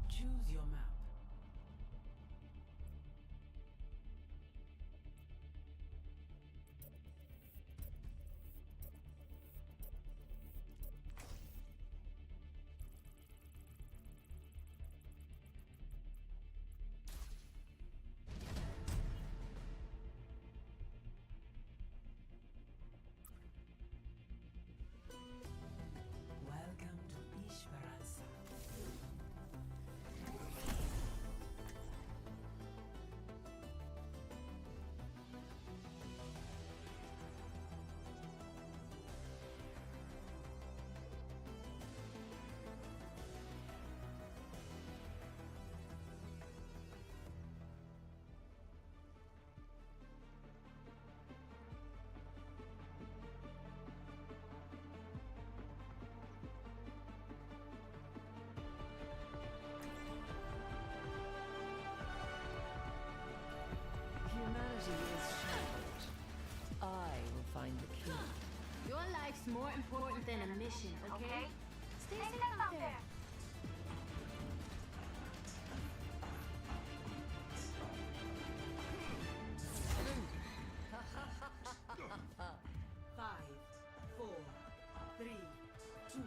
Choose your map. Welcome to Ishvaransa. Humanity is shattered. I will find the key. Your life's more important than a mission, okay? Stay safe out there. Five, four, three, two,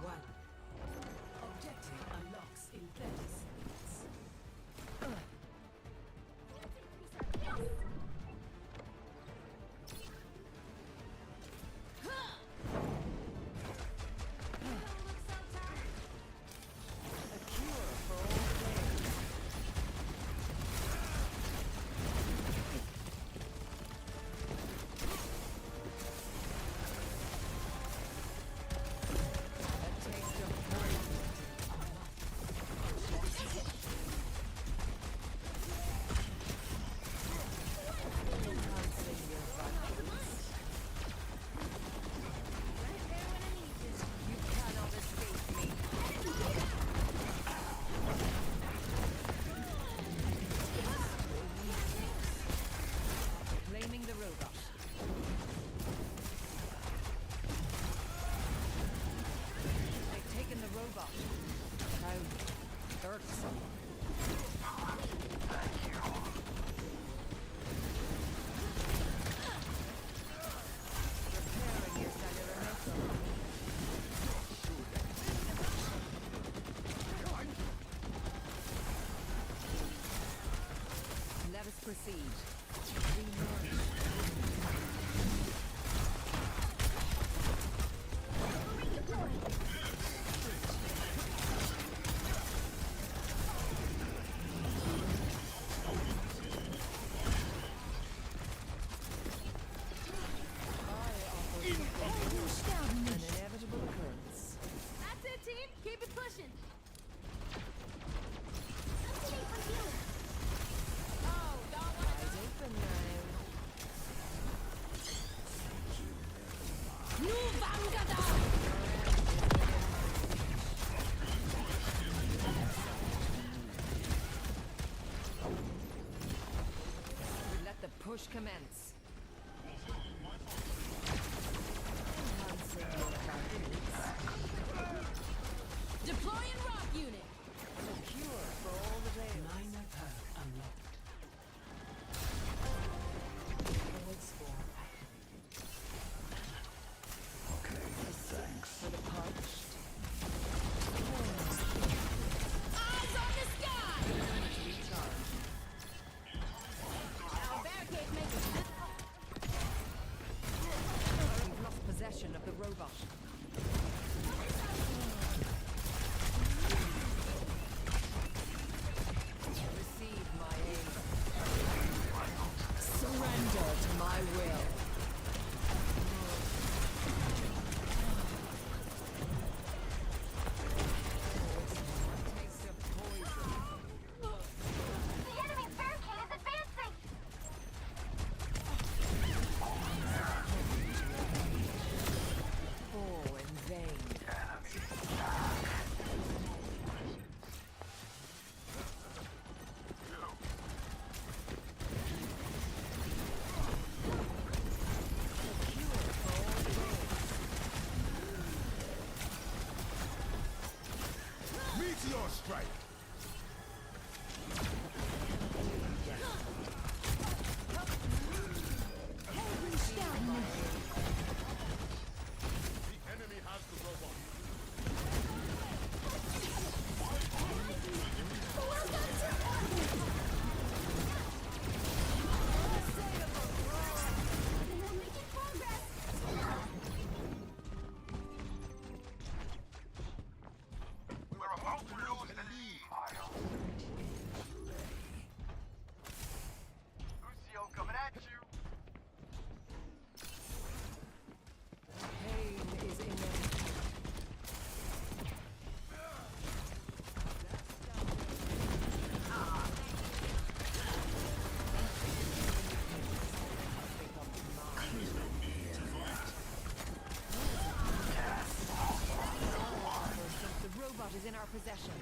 one. Objective unlocks in 30 seconds. A cure for all pain. A taste of poison. Enhancing your vitals. You cannot escape me. Claiming the robot. They've taken the robot. How irksome. Repairing your cellular network. Let us proceed. We nourish. An inevitable occurrence. That's it, team. Keep it pushing. Oh, don't wanna Eyes open now. New Vangada! Let the push commence. Enhancing your vitals. Deploying rock unit. A cure for all the days. Minor perk unlocked. Forward score activated. For the parched. Eyes on the sky! Recharge. Our barricade makes it this Meteor strike. The enemy has the robot. We're about to lose the lead. Lucio coming at you. Pain is inevitable. The robot is in our possession.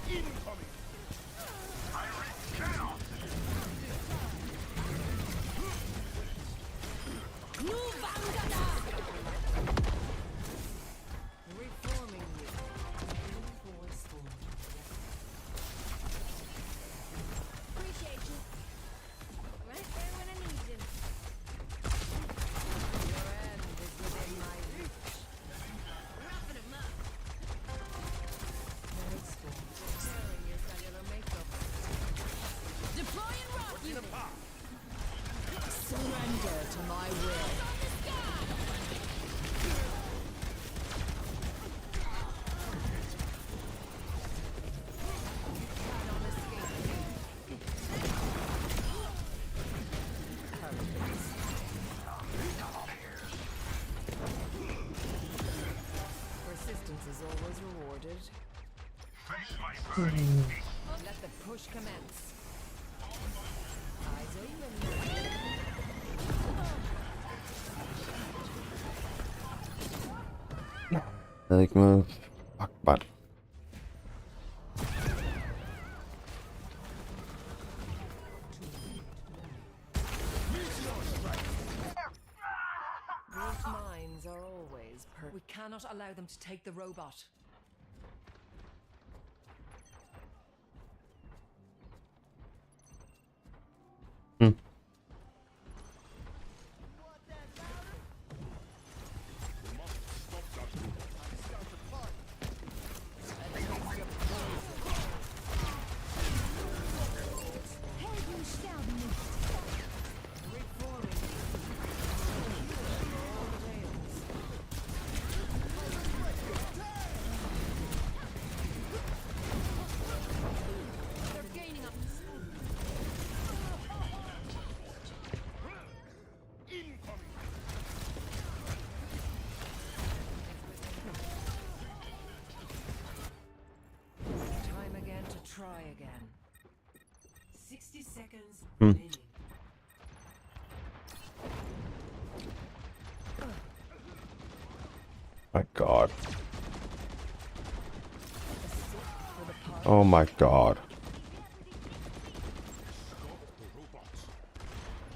Incoming. Iris cannon. Reforming you. Forward spawn. Appreciate you. Right there when I need you. Your end is within my reach. Roughing 'em up. Forward spawn. Tearing your cellular makeup. Deploying rock unit. Surrender to my will. Cannot escape me. Arrogance. Persistence is always rewarded. Face my burning. Let the push commence. Eyes open. Jeg havde ikke noget. Fuck, bare. Great minds are always We cannot allow them to take the robot. Time again to try again. 60 seconds remaining. My god. Oh my god.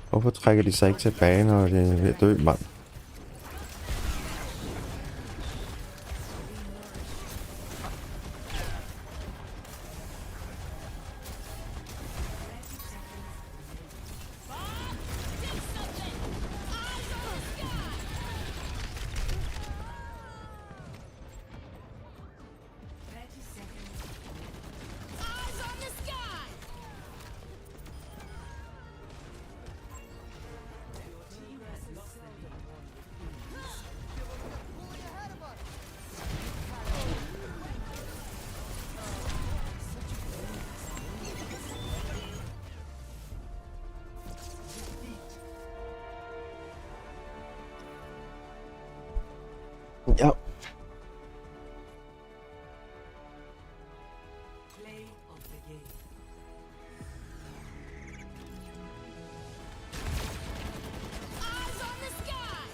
Hvorfor trækker de sig ikke tilbage, når de er ved at dø, mand? Ja. Play of the game. Eyes on the sky.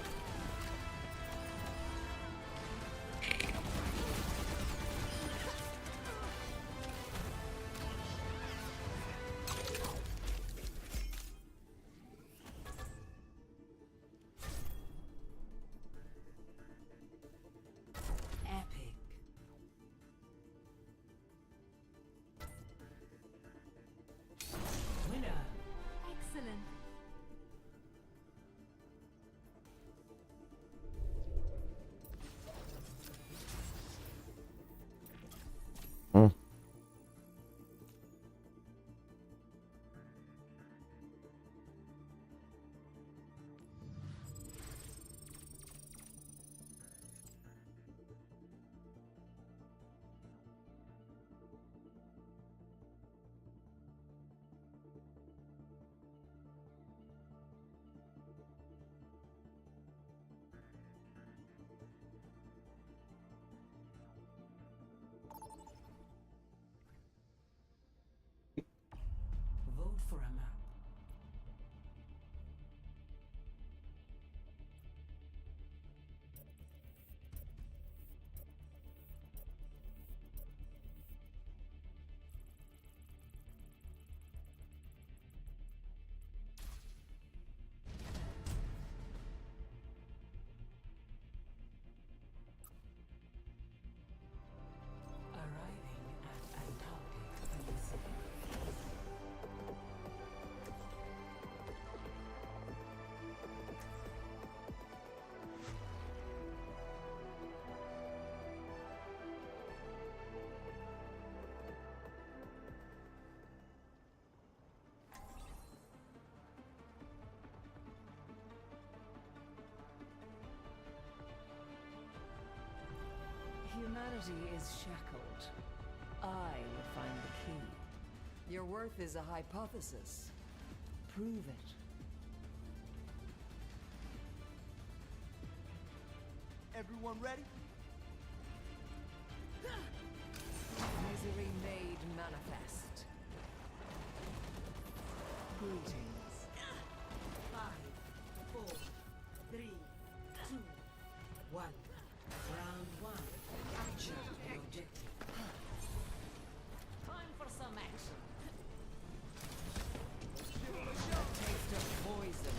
Humanity is shackled. I will find the key. Your worth is a hypothesis. Prove it. Everyone ready? Misery made manifest. Greetings. 5, 4, 3, 2, 1. Round 1. Capture the objective. Time for some action. Taste of poison.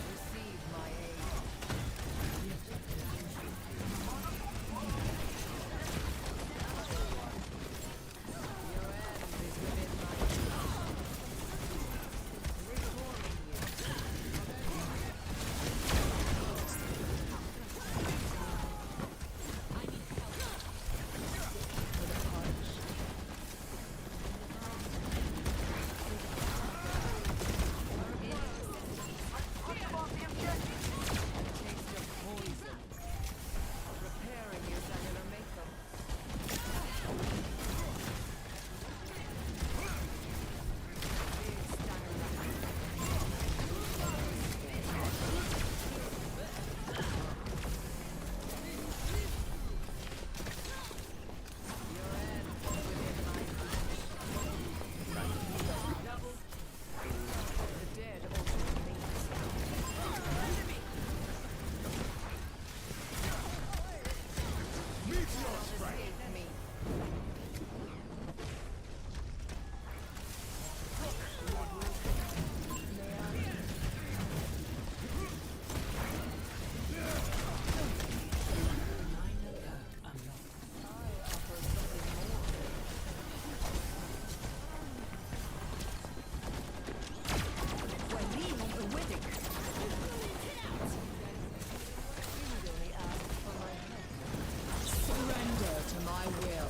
Receive my aid. Your end is within my reforming you. I need help. With a punch. Taste of poison. Repairing your cellular makeup. Big stunner. Your end within my double. The dead ultimately. Escape me. Surrender to my will.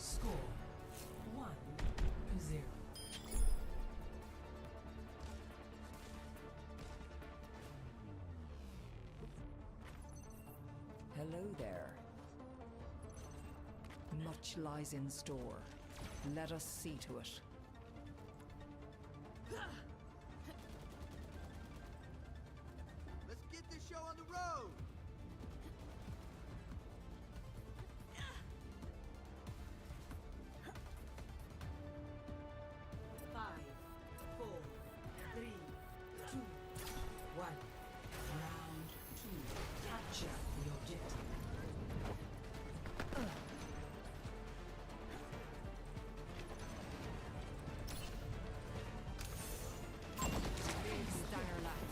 Score 1-0. Hello there. Much lies in store. Let us see to it. Let's get this show on the road! Five, 4, 3, 2, 1. Round 2. Capture the objective. Big stunner life.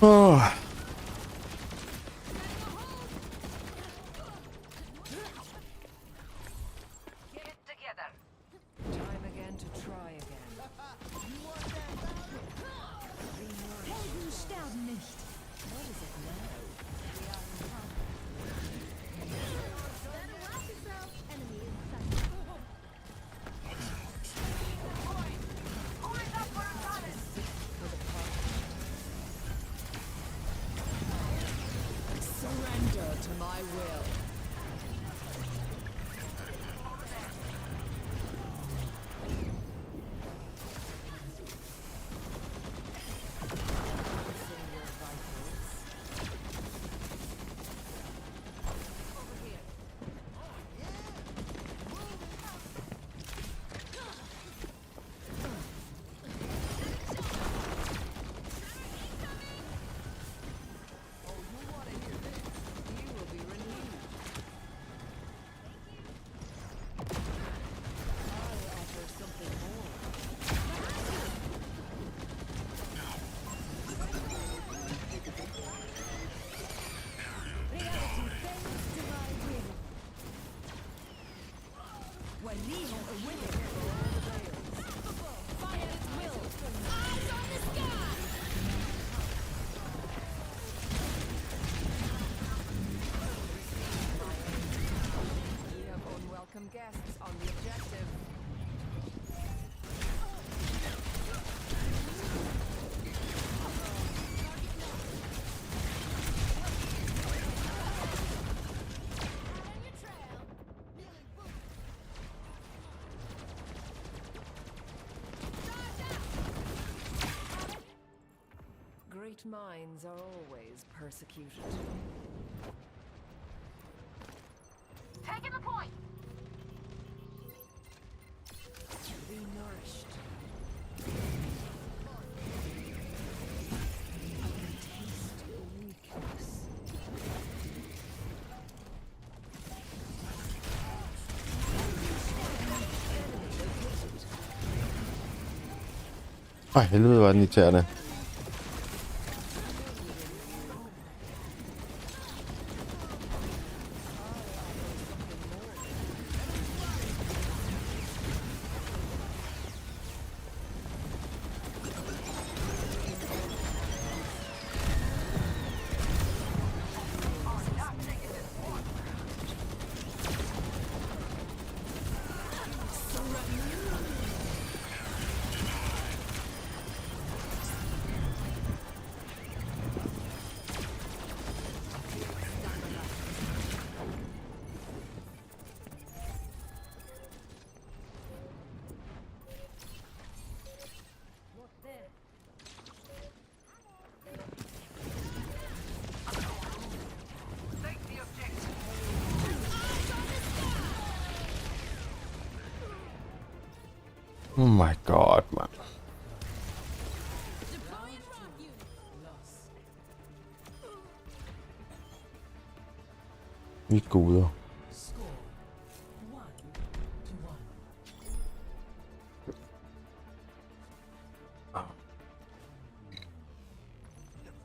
Åh. Time again to try again. What is it now? Surrender to my will. You will be renewed. I'll offer something more. You have unwelcome guests on the objective. Great minds are always persecuted. Taking the point. Be nourished. Taste weakness. Ej, helvede var den irriterende. Oh my god, mand. Vi guder. Score 1-1.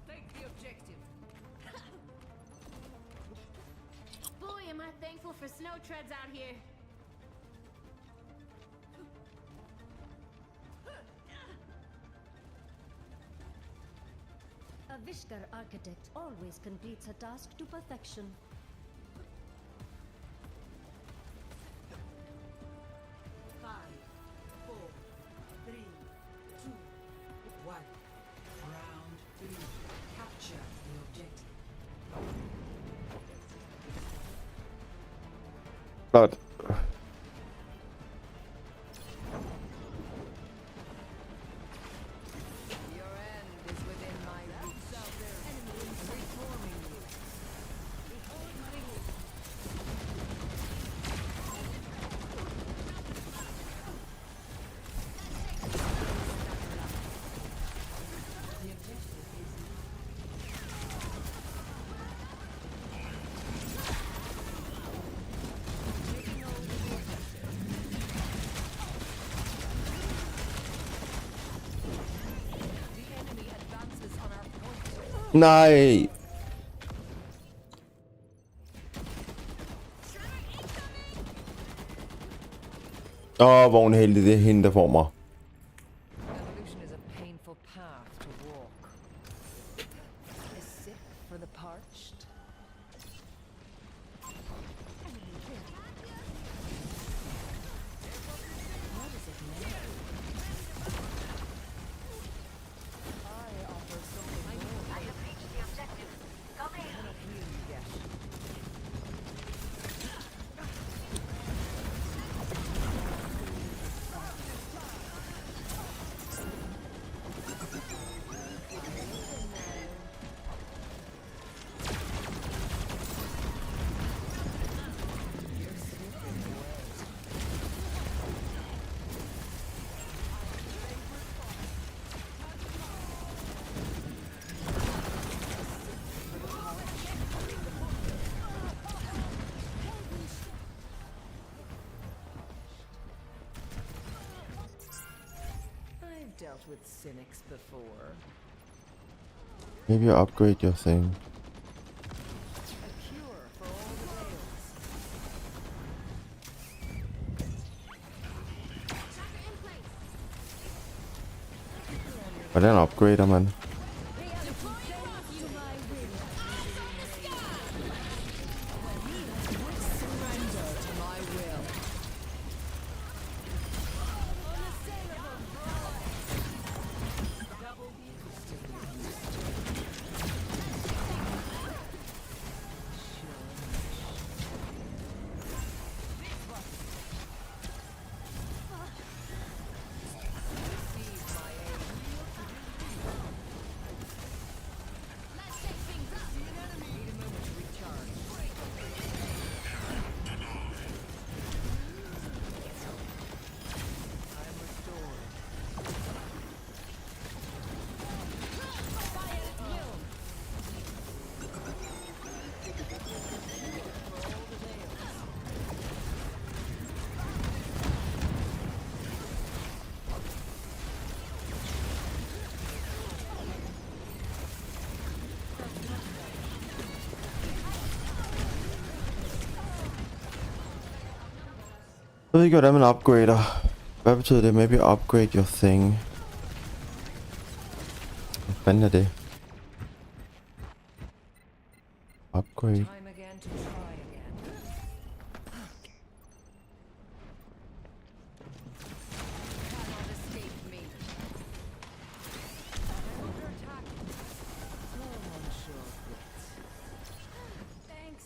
Take the objective. Boy, am I thankful for snow treads out here. A Vishkar architect always completes her task to perfection. Five, four, three, two, one. Round 3. Capture the objective. Flot. Your end is within my reach. Reforming you. Taking Nej. Hvor hun heldig, det er hende, der får mig. Evolution is a painful path to walk. Is sick for the parched? What is it now? I offer something more. I have reached the objective. Come here. Cannot heal you yet. I've dealt with cynics before. Maybe upgrade your thing. A cure for all the ails. Hvordan upgrader man? Surrender to my will. Jeg ved ikke, hvordan man upgrader. Hvad betyder det? Maybe upgrade your thing. Hvad fanden er det? Upgrade. Time again to try again. Cannot escape me. I'm under attack. No one sure quits. Thanks.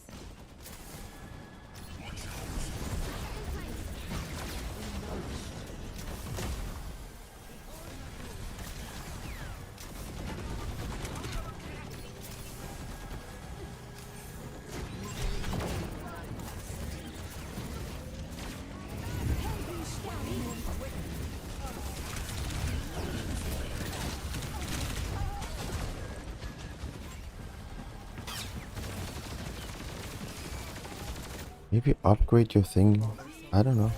Maybe upgrade your thing. I don't know.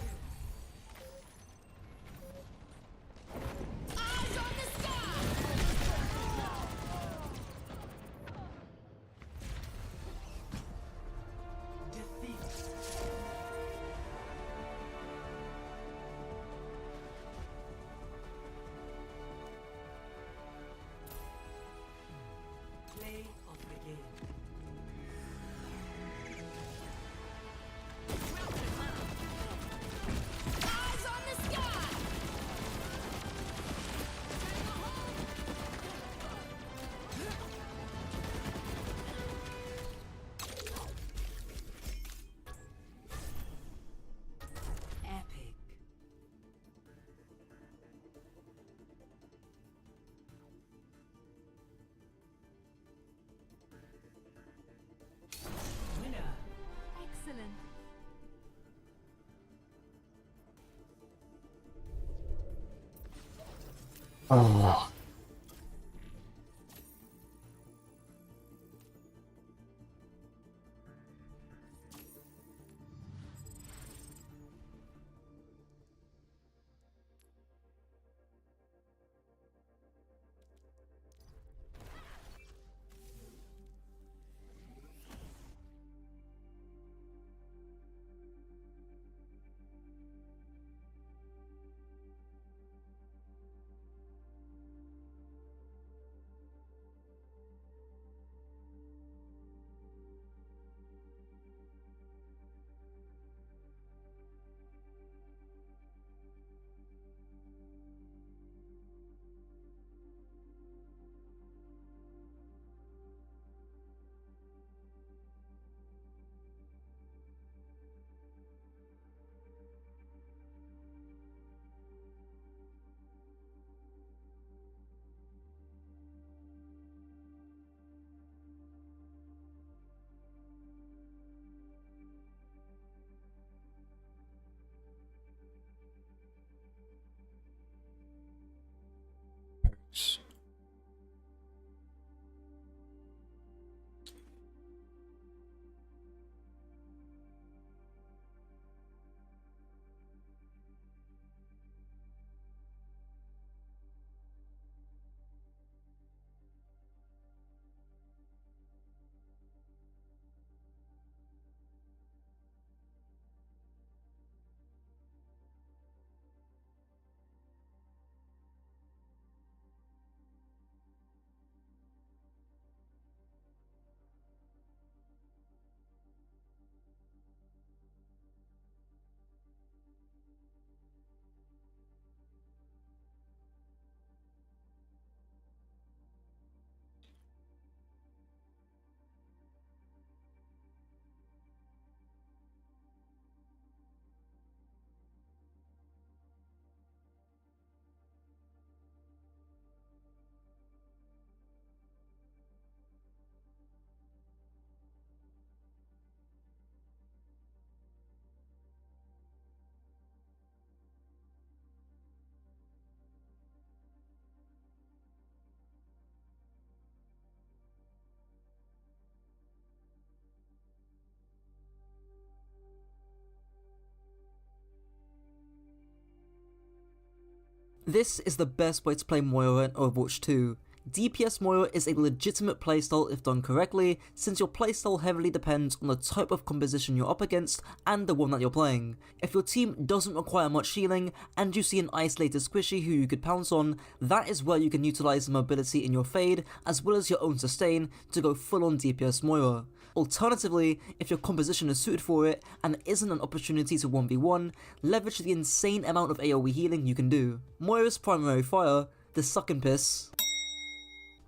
Play of the game. Epic. Winner. Excellent. Oh. This is the best way to play Moira in Overwatch 2. DPS Moira is a legitimate playstyle if done correctly, since your playstyle heavily depends on the type of composition you're up against and the one that you're playing. If your team doesn't require much healing and you see an isolated squishy who you could pounce on, that is where you can utilise the mobility in your fade as well as your own sustain to go full on DPS Moira. Alternatively, if your composition is suited for it and there isn't an opportunity to 1v1, leverage the insane amount of AoE healing you can do. Moira's primary fire, the Suck and Piss,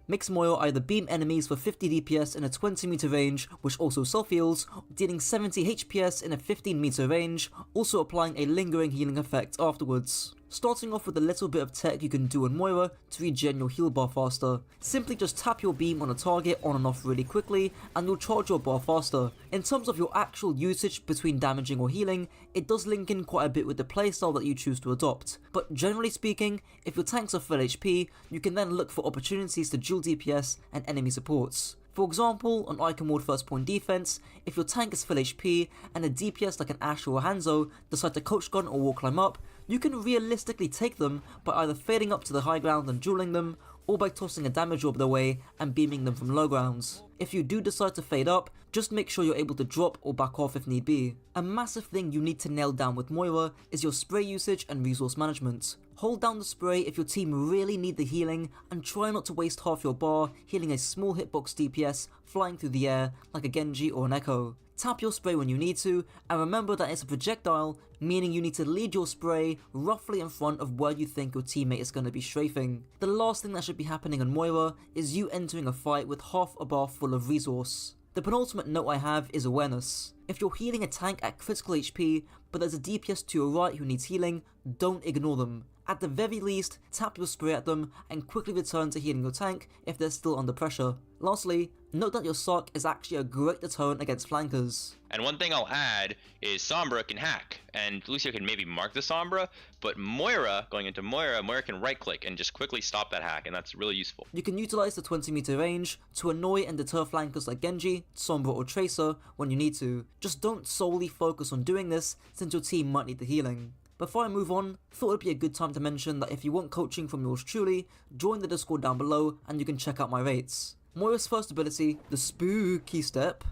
makes Moira either beam enemies for 50 DPS in a 20 meter range, which also self-heals, dealing 70 HPS in a 15 meter range, also applying a lingering healing effect afterwards. Starting off with a little bit of tech you can do on Moira to regen your heal bar faster. Simply just tap your beam on a target on and off really quickly and you'll charge your bar faster. In terms of your actual usage between damaging or healing, it does link in quite a bit with the playstyle that you choose to adopt. But generally speaking, if your tanks are full HP, you can then look for opportunities to dual DPS and enemy supports. For example, on Icon Ward first point defense, if your tank is full HP and a DPS like an Ashe or a Hanzo decide to coach gun or wall climb up, you can realistically take them by either fading up to the high ground and dueling them, or by tossing a damage orb their way and beaming them from low grounds. If you do decide to fade up, just make sure you're able to drop or back off if need be. A massive thing you need to nail down with Moira is your spray usage and resource management. Hold down the spray if your team really need the healing and try not to waste half your bar healing a small hitbox DPS flying through the air like a Genji or an Echo. Tap your spray when you need to, and remember that it's a projectile, meaning you need to lead your spray roughly in front of where you think your teammate is going to be strafing. The last thing that should be happening on Moira is you entering a fight with half a bar full of resource. The penultimate note I have is awareness. If you're healing a tank at critical HP, but there's a DPS to your right who needs healing, don't ignore them. At the very least, tap your spray at them and quickly return to healing your tank if they're still under pressure. Lastly, note that your suck is actually a great deterrent against flankers. And one thing I'll add is Sombra can hack, and Lucio can maybe mark the Sombra, but Moira, going into Moira can right click and just quickly stop that hack, and that's really useful. You can utilise the 20 meter range to annoy and deter flankers like Genji, Sombra or Tracer when you need to. Just don't solely focus on doing this since your team might need the healing. Before I move on, thought it'd be a good time to mention that if you want coaching from yours truly, join the Discord down below and you can check out my rates. Moira's first ability, the Spooky Step,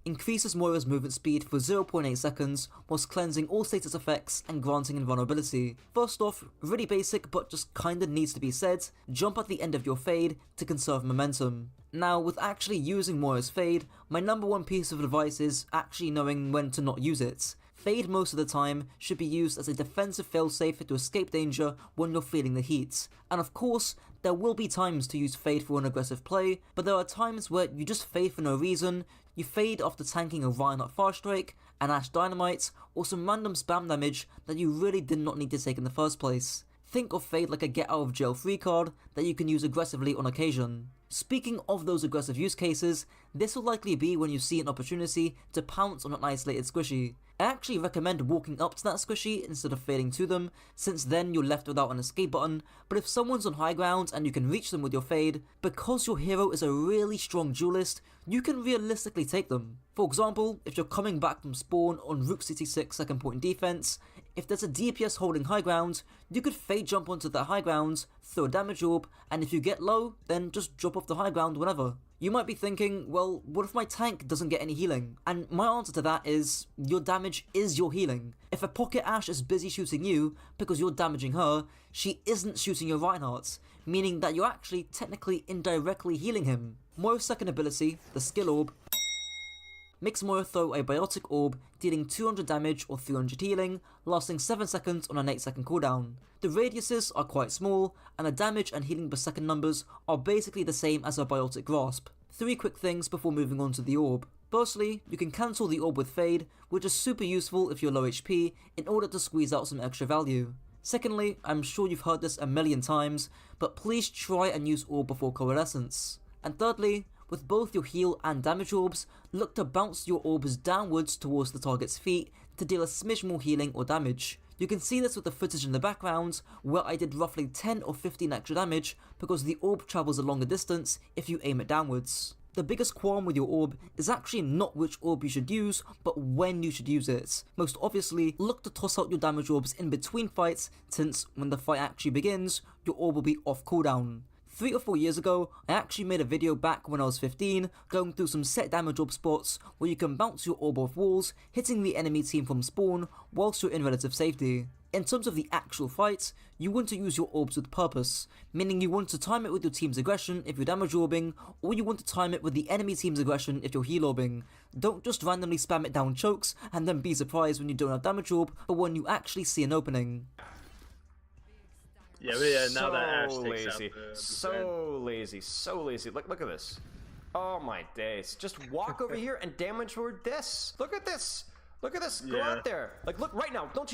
increases Moira's movement speed for 0.8 seconds whilst cleansing all status effects and granting invulnerability. First off, really basic but just kinda needs to be said, jump at the end of your fade to conserve momentum. Now, with actually using Moira's fade, my number one piece of advice is actually knowing when to not use it. Fade most of the time should be used as a defensive failsafe to escape danger when you're feeling the heat. And of course, there will be times to use fade for an aggressive play, but there are times where you just fade for no reason. You fade after tanking a Reinhardt Fast Strike, an Ashe Dynamite, or some random spam damage that you really did not need to take in the first place. Think of fade like a get out of jail free card that you can use aggressively on occasion. Speaking of those aggressive use cases, this will likely be when you see an opportunity to pounce on an isolated squishy. I actually recommend walking up to that squishy instead of fading to them, since then you're left without an escape button, but if someone's on high ground and you can reach them with your fade, because your hero is a really strong duelist, you can realistically take them. For example, if you're coming back from spawn on Rook 66 second point defense, if there's a DPS holding high ground, you could fade jump onto that high ground, throw a damage orb, and if you get low, then just drop off the high ground whenever. You might be thinking, well, what if my tank doesn't get any healing? And my answer to that is, your damage is your healing. If a Pocket Ashe is busy shooting you because you're damaging her, she isn't shooting your Reinhardt, meaning that you're actually technically indirectly healing him. Moira's second ability, the Skill Orb, makes Moira throw a Biotic Orb, dealing 200 damage or 300 healing, lasting 7 seconds on an 8 second cooldown. The radiuses are quite small, and the damage and healing per second numbers are basically the same as a Biotic Grasp. 3 quick things before moving on to the orb. Firstly, you can cancel the orb with Fade, which is super useful if you're low HP, in order to squeeze out some extra value. Secondly, I'm sure you've heard this a million times, but please try and use orb before Coalescence. And thirdly, with both your heal and damage orbs, look to bounce your orbs downwards towards the target's feet to deal a smidge more healing or damage. You can see this with the footage in the background, where I did roughly 10 or 15 extra damage because the orb travels a longer distance if you aim it downwards. The biggest qualm with your orb is actually not which orb you should use, but when you should use it. Most obviously, look to toss out your damage orbs in between fights, since when the fight actually begins, your orb will be off cooldown. 3 or 4 years ago, I actually made a video back when I was 15, going through some set damage orb spots where you can bounce your orb off walls, hitting the enemy team from spawn whilst you're in relative safety. In terms of the actual fight, you want to use your orbs with purpose, meaning you want to time it with your team's aggression if you're damage orbing, or you want to time it with the enemy team's aggression if you're heal orbing. Don't just randomly spam it down chokes and then be surprised when you don't have damage orb, but when you actually see an opening. Yeah, but yeah, now that Ash So takes lazy, out the so lazy, so lazy. Look at this. Oh my days! Just walk over here and damage ward this. Look at this. Look at this. Go Yeah. out there. Like, look right now. Don't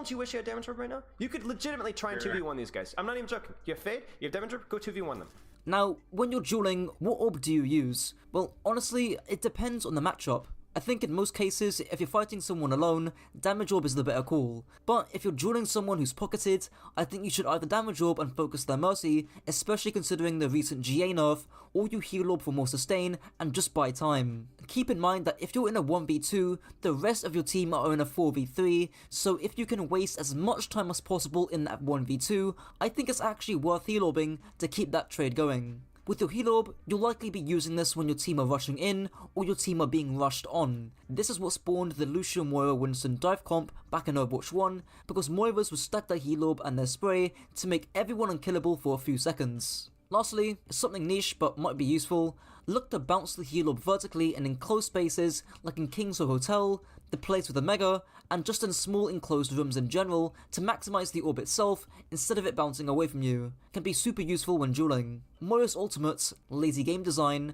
you wish you had damage orb right now? You could legitimately try and 2v1 these guys. I'm not even joking. You have fade. You have damage orb. Go 2v1 them. Now, when you're dueling, what orb do you use? Well, honestly, it depends on the matchup. I think in most cases, if you're fighting someone alone, damage orb is the better call. But if you're dueling someone who's pocketed, I think you should either damage orb and focus their mercy, especially considering the recent GA nerf, or you heal orb for more sustain and just buy time. Keep in mind that if you're in a 1v2, the rest of your team are in a 4v3, so if you can waste as much time as possible in that 1v2, I think it's actually worth heal orbing to keep that trade going. With your heal orb, you'll likely be using this when your team are rushing in, or your team are being rushed on. This is what spawned the Lucio Moira Winston dive comp back in Overwatch 1, because Moiras would stack their heal orb and their spray to make everyone unkillable for a few seconds. Lastly, something niche but might be useful, look to bounce the heal orb vertically in enclosed spaces like in King's Hotel, the place with a mega, and just in small enclosed rooms in general to maximize the orb itself instead of it bouncing away from you. Can be super useful when dueling. Moira's ultimate, lazy game design,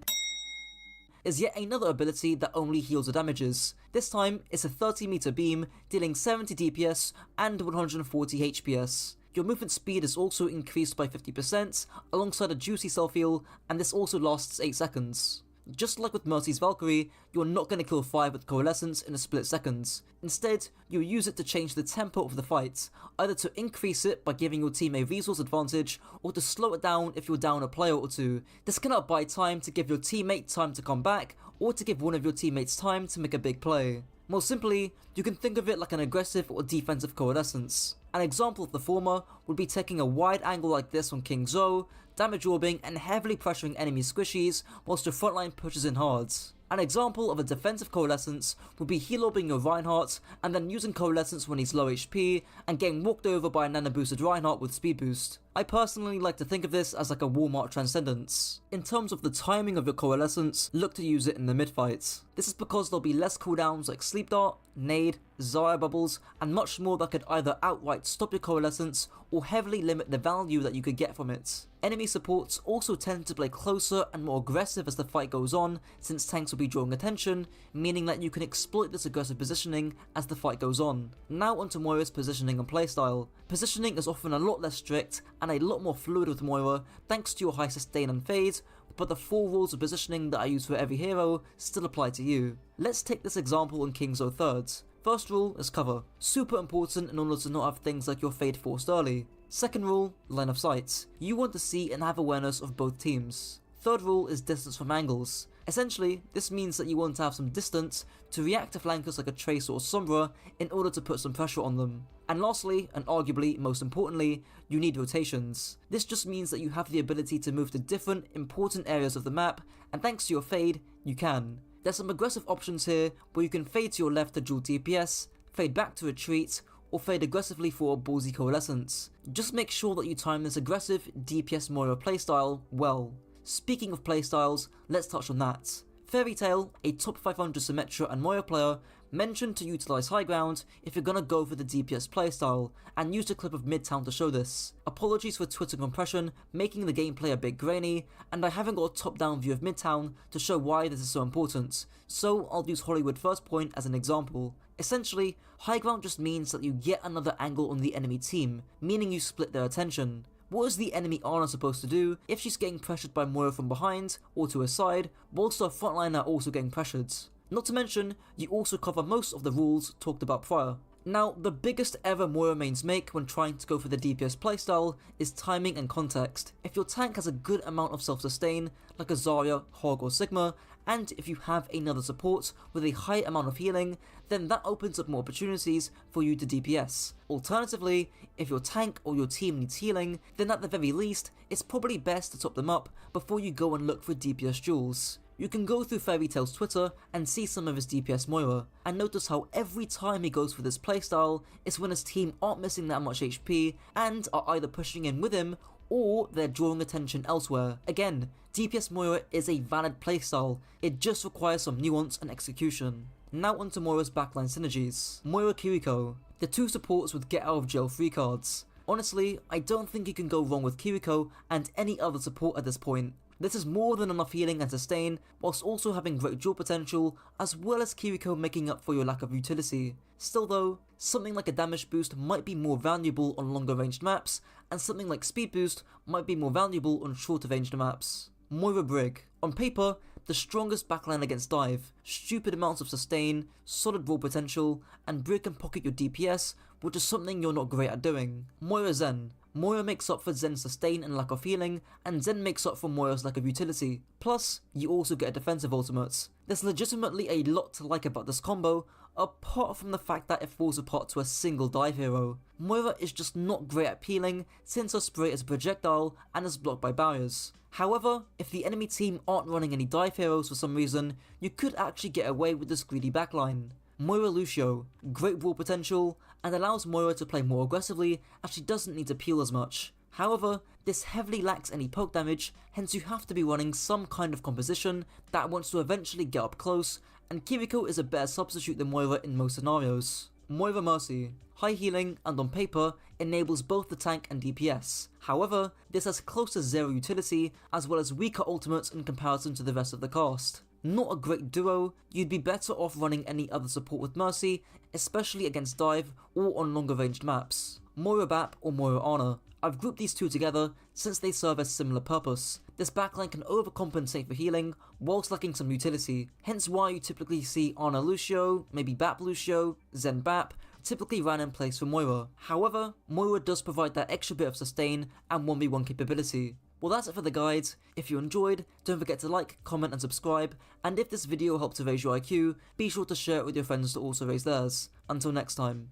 is yet another ability that only heals the damages. This time, it's a 30 meter beam, dealing 70 DPS and 140 HPS. Your movement speed is also increased by 50%, alongside a juicy self-heal, and this also lasts 8 seconds. Just like with Mercy's Valkyrie, you're not going to kill 5 with Coalescence in a split second. Instead, you use it to change the tempo of the fight, either to increase it by giving your team a resource advantage, or to slow it down if you're down a player or two. This cannot buy time to give your teammate time to come back, or to give one of your teammates time to make a big play. More simply, you can think of it like an aggressive or defensive Coalescence. An example of the former would be taking a wide angle like this on King Zo, damage orbing and heavily pressuring enemy squishies whilst your frontline pushes in hard. An example of a defensive Coalescence would be heal orbing your Reinhardt and then using Coalescence when he's low HP and getting walked over by a nano boosted Reinhardt with speed boost. I personally like to think of this as like a Walmart Transcendence. In terms of the timing of your Coalescence, look to use it in the mid fight. This is because there'll be less cooldowns like Sleep Dart, Nade, Zarya Bubbles, and much more that could either outright stop your Coalescence or heavily limit the value that you could get from it. Enemy supports also tend to play closer and more aggressive as the fight goes on, since tanks will be drawing attention, meaning that you can exploit this aggressive positioning as the fight goes on. Now onto Moira's positioning and playstyle. Positioning is often a lot less strict and a lot more fluid with Moira thanks to your high sustain and fade, but the 4 rules of positioning that I use for every hero still apply to you. Let's take this example in King's 3rd. First rule is cover. Super important in order to not have things like your fade forced early. Second rule, line of sight. You want to see and have awareness of both teams. Third rule is distance from angles. Essentially, this means that you want to have some distance to react to flankers like a Tracer or Sombra in order to put some pressure on them. And lastly, and arguably most importantly, you need rotations. This just means that you have the ability to move to different important areas of the map, and thanks to your fade, you can. There's some aggressive options here where you can fade to your left to dual DPS, fade back to retreat, or fade aggressively for a ballsy Coalescence. Just make sure that you time this aggressive DPS Moira playstyle well. Speaking of playstyles, let's touch on that. Fairy Tail, a top 500 Symmetra and Moira player, mentioned to utilize high ground if you're gonna go for the DPS playstyle, and used a clip of Midtown to show this. Apologies for Twitter compression making the gameplay a bit grainy, and I haven't got a top down view of Midtown to show why this is so important, so I'll use Hollywood First Point as an example. Essentially, high ground just means that you get another angle on the enemy team, meaning you split their attention. What is the enemy Ana supposed to do if she's getting pressured by Moira from behind or to her side, whilst her frontline are also getting pressured? Not to mention, you also cover most of the rules talked about prior. Now, the biggest error Moira mains make when trying to go for the DPS playstyle is timing and context. If your tank has a good amount of self-sustain, like a Zarya, Hog or Sigma, and if you have another support with a high amount of healing, then that opens up more opportunities for you to DPS. Alternatively, if your tank or your team needs healing, then at the very least, it's probably best to top them up before you go and look for DPS duels. You can go through Fairy Tail's Twitter and see some of his DPS Moira, and notice how every time he goes for this playstyle, it's when his team aren't missing that much HP and are either pushing in with him or they're drawing attention elsewhere. Again, DPS Moira is a valid playstyle, it just requires some nuance and execution. Now onto Moira's backline synergies. Moira Kiriko, the two supports with get out of jail free cards. Honestly, I don't think you can go wrong with Kiriko and any other support at this point. This is more than enough healing and sustain, whilst also having great duel potential, as well as Kiriko making up for your lack of utility. Still though, something like a damage boost might be more valuable on longer ranged maps, and something like speed boost might be more valuable on shorter ranged maps. Moira Brig. On paper, the strongest backline against dive, stupid amounts of sustain, solid raw potential, and Brig can pocket your DPS, which is something you're not great at doing. Moira Zen. Moira makes up for Zen's sustain and lack of healing, and Zen makes up for Moira's lack of utility. Plus, you also get a defensive ultimate. There's legitimately a lot to like about this combo, apart from the fact that it falls apart to a single dive hero. Moira is just not great at peeling, since her spray is a projectile and is blocked by barriers. However, if the enemy team aren't running any dive heroes for some reason, you could actually get away with this greedy backline. Moira Lucio, great raw potential, and allows Moira to play more aggressively as she doesn't need to peel as much. However, this heavily lacks any poke damage, hence you have to be running some kind of composition that wants to eventually get up close, and Kiriko is a better substitute than Moira in most scenarios. Moira Mercy, high healing and on paper enables both the tank and DPS. However, this has close to zero utility as well as weaker ultimates in comparison to the rest of the cast. Not a great duo, you'd be better off running any other support with Mercy, especially against dive or on longer ranged maps. Moira Bap or Moira Ana. I've grouped these two together since they serve a similar purpose. This backline can overcompensate for healing whilst lacking some utility, hence why you typically see Ana Lucio, maybe Bap Lucio, Zen Bap, typically ran in place for Moira. However, Moira does provide that extra bit of sustain and 1v1 capability. Well, that's it for the guide. If you enjoyed, don't forget to like, comment and subscribe, and if this video helped to raise your IQ, be sure to share it with your friends to also raise theirs. Until next time.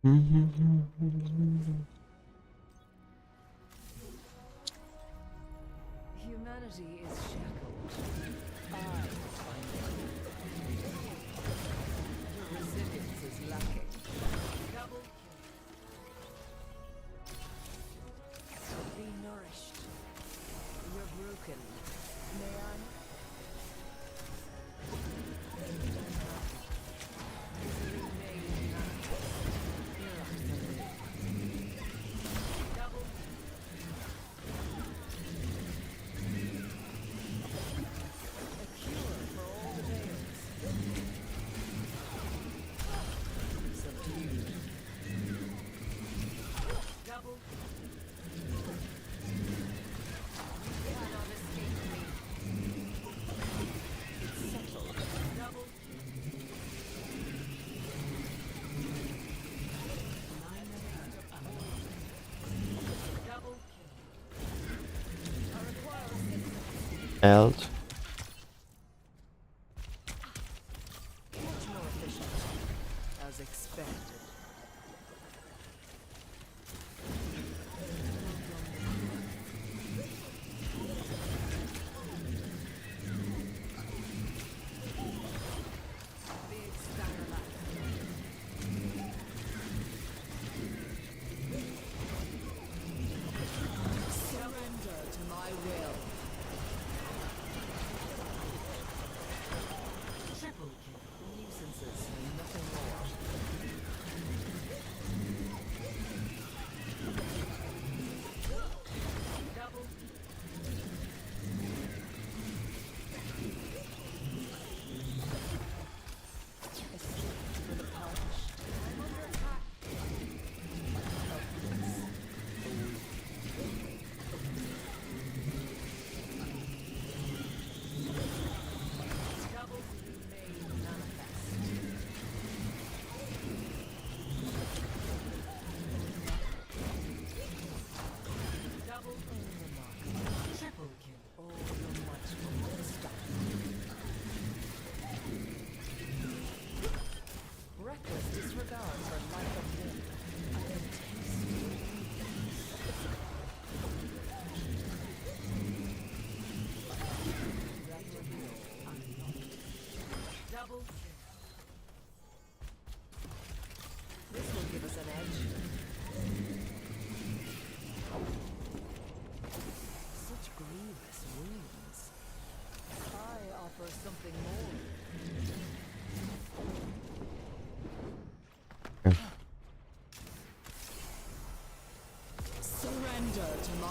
Humanity is shackled. I find it. Your resilience is lacking. Double kill. Be nourished. You're broken. May I? Elt. Much more efficient, as expected. Big stacker life. Surrender to my will.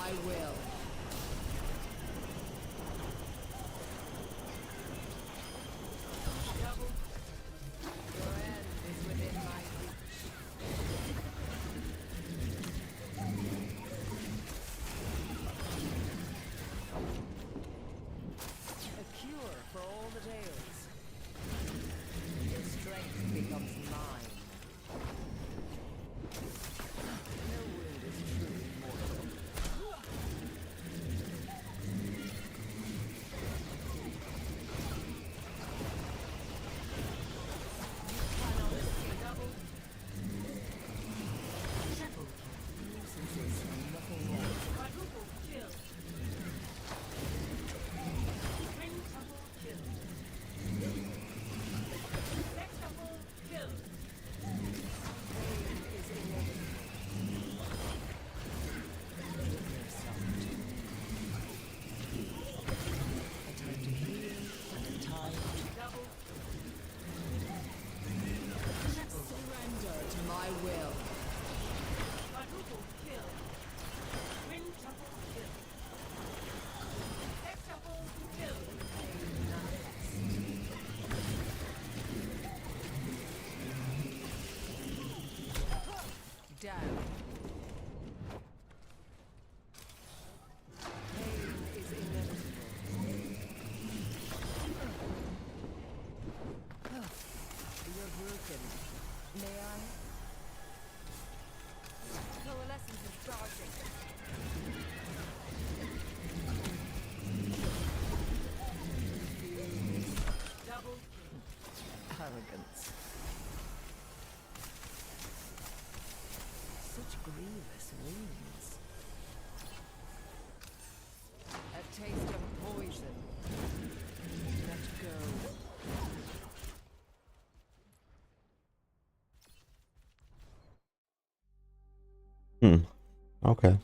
my will. Your end is within my reach. A cure for all the tales. Your strength becomes mine. No wound is truly mortal. You cannot escape. Double. Triple. Nuisances and nothing more. Quadruple kill. Quintuple kill. Sextuple kill. Pain is inevitable. Give yourself to me. A time to heal and a time to Double. surrender to my will. Quadruple kill. Quintuple kill. Sextuple kill. Down. Pain is inevitable. You're broken. May I? Coalescence is charging. Double kill. Arrogance. Such grievous wounds. A taste of poison. Let go. Okay.